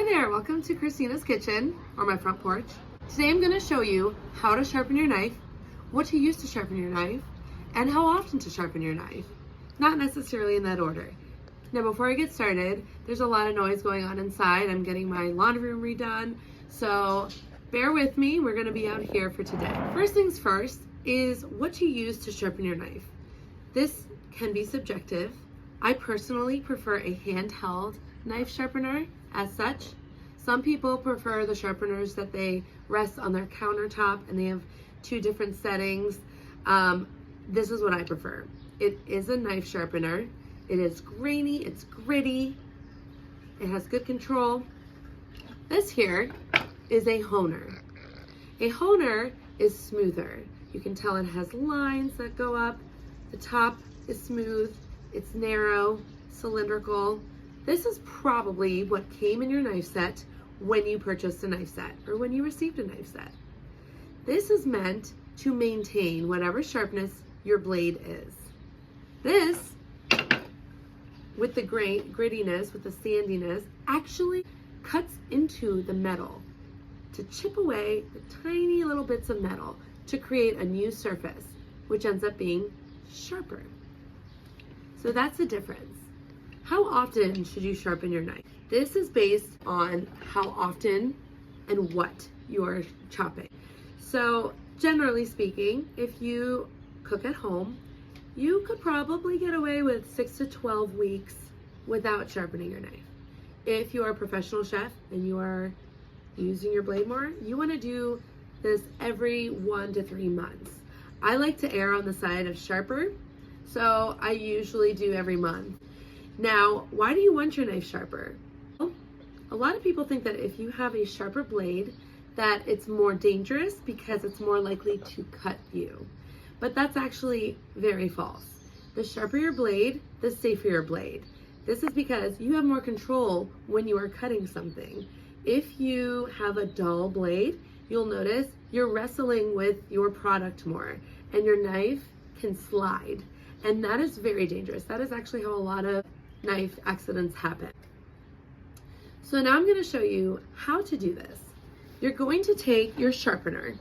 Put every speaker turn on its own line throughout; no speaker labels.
there, welcome to Christina's kitchen, or my front porch. Today I'm going to show you how to sharpen your knife, what to use to sharpen your knife, and how often to sharpen your knife. Not necessarily in that order. Now before I get started, there's a lot of noise going on inside. I'm getting my laundry room redone, so bear with me, we're going to be out here for today. First things first is what to use to sharpen your knife. This can be subjective. I personally prefer a handheld knife sharpener as such. Some people prefer the sharpeners that they rest on their countertop and they have two different settings. This is what I prefer. It is a knife sharpener. It is grainy, it's gritty, it has good control. This here is a honer. A honer is smoother. You can tell it has lines that go up. The top is smooth, it's narrow, cylindrical. This is probably what came in your knife set when you purchased a knife set or when you received a knife set. This is meant to maintain whatever sharpness your blade is. This, with the grittiness, with the sandiness, actually cuts into the metal to chip away the tiny little bits of metal to create a new surface, which ends up being sharper. So that's the difference. How often should you sharpen your knife? This is based on how often and what you are chopping. So generally speaking, if you cook at home, you could probably get away with 6 to 12 weeks without sharpening your knife. If you are a professional chef and you are using your blade more, you want to do this every 1 to 3 months. I like to err on the side of sharper, so I usually do every month. Now, why do you want your knife sharper? Well, a lot of people think that if you have a sharper blade, that it's more dangerous because it's more likely to cut you. But that's actually very false. The sharper your blade, the safer your blade. This is because you have more control when you are cutting something. If you have a dull blade, you'll notice you're wrestling with your product more and your knife can slide. And that is very dangerous. That is actually how a lot of knife accidents happen. So now I'm going to show you how to do this. You're going to take your sharpener.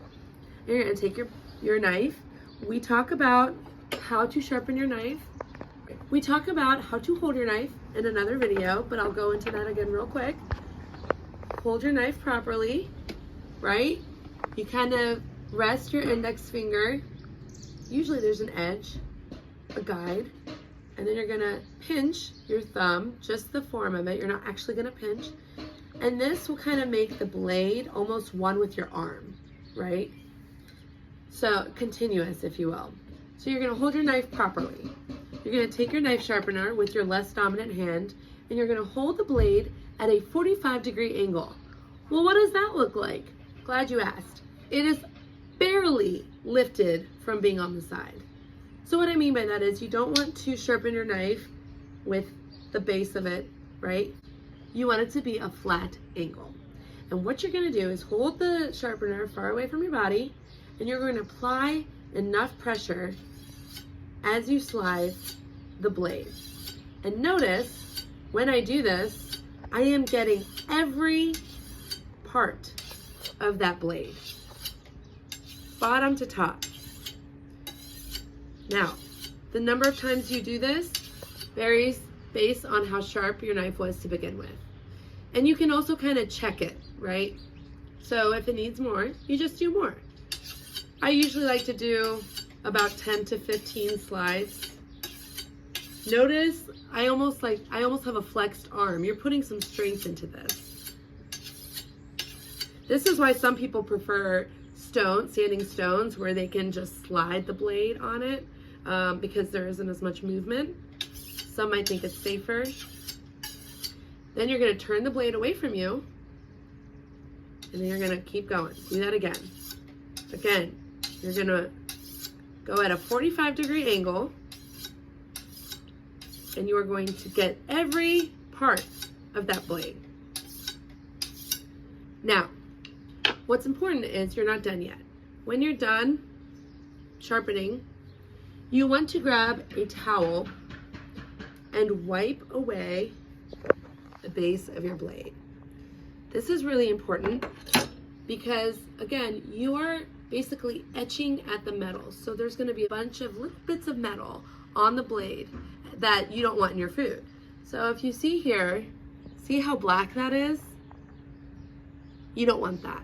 You're going to take your knife. We talk about how to sharpen your knife. We talk about how to hold your knife in another video, but I'll go into that again real quick. Hold your knife properly, right? You kind of rest your index finger. Usually there's an edge, a guide, and then you're gonna pinch your thumb, just the form of it. You're not actually gonna pinch. And this will kind of make the blade almost one with your arm, right? So continuous, if you will. So you're gonna hold your knife properly. You're gonna take your knife sharpener with your less dominant hand, and you're gonna hold the blade at a 45-degree angle. Well, what does that look like? Glad you asked. It is barely lifted from being on the side. So what I mean by that is you don't want to sharpen your knife with the base of it, right? You want it to be a flat angle. And what you're gonna do is hold the sharpener far away from your body, and you're going to apply enough pressure as you slide the blade. And notice, when I do this, I am getting every part of that blade, bottom to top. Now, the number of times you do this varies based on how sharp your knife was to begin with. And you can also kind of check it, right? So if it needs more, you just do more. I usually like to do about 10 to 15 slides. Notice I almost have a flexed arm. You're putting some strength into this. This is why some people prefer sanding stones where they can just slide the blade on it because there isn't as much movement. Some might think it's safer. Then you're going to turn the blade away from you, and then you're going to keep going. Do that again. Again, you're going to go at a 45-degree angle, and you are going to get every part of that blade. Now, what's important is you're not done yet. When you're done sharpening, you want to grab a towel and wipe away the base of your blade. This is really important because, again, you are basically etching at the metal. So there's going to be a bunch of little bits of metal on the blade that you don't want in your food. So if you see here, see how black that is? You don't want that.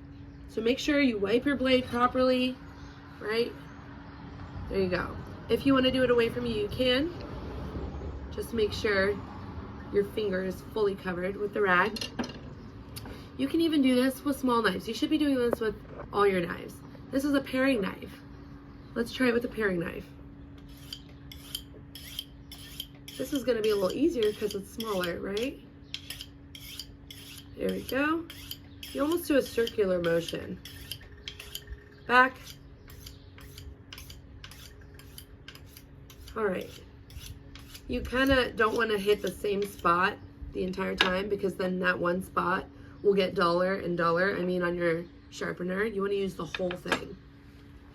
So make sure you wipe your blade properly, right? There you go. If you want to do it away from you, you can. Just make sure your finger is fully covered with the rag. You can even do this with small knives. You should be doing this with all your knives. This is a paring knife. Let's try it with a paring knife. This is going to be a little easier because it's smaller, right? There we go. You almost do a circular motion. Back. All right. You kind of don't want to hit the same spot the entire time because then that one spot will get duller and duller. I mean, on your sharpener, you want to use the whole thing.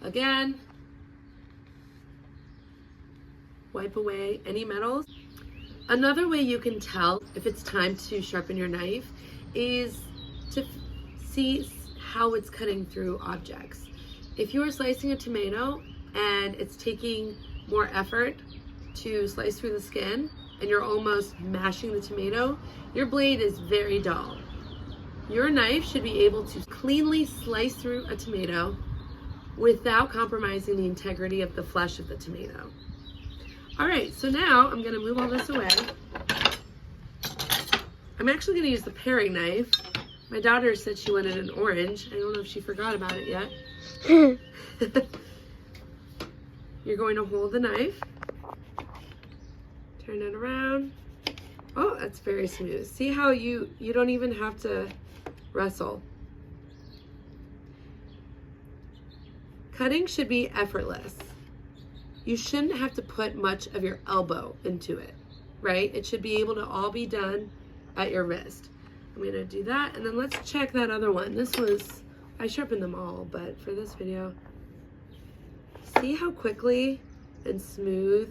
Again, wipe away any metals. Another way you can tell if it's time to sharpen your knife is to see how it's cutting through objects. If you're slicing a tomato and it's taking more effort to slice through the skin and you're almost mashing the tomato, your blade is very dull. Your knife should be able to cleanly slice through a tomato without compromising the integrity of the flesh of the tomato. All right, so now I'm gonna move all this away. I'm actually gonna use the paring knife. My daughter said she wanted an orange. I don't know if she forgot about it yet. You're going to hold the knife. Turn it around. Oh, that's very smooth. See how you don't even have to wrestle. Cutting should be effortless. You shouldn't have to put much of your elbow into it, right? It should be able to all be done at your wrist. I'm gonna do that, and then let's check that other one. I sharpened them all, but for this video, see how quickly and smooth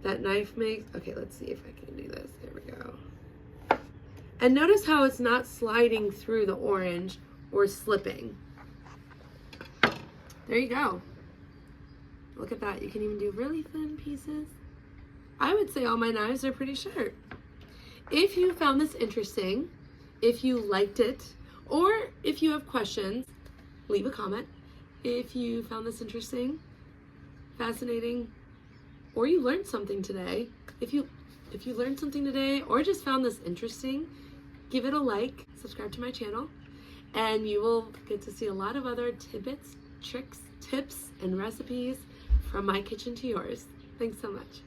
that knife makes? Okay, let's see if I can do this. There we go. And notice how it's not sliding through the orange or slipping. There you go. Look at that. You can even do really thin pieces. I would say all my knives are pretty sharp. If you found this interesting, if you liked it, or if you have questions, leave a comment. If you found this interesting, fascinating, or you learned something today, if you learned something today or just found this interesting, give it a like, subscribe to my channel, and you will get to see a lot of other tidbits, tricks, tips, and recipes from my kitchen to yours. Thanks so much.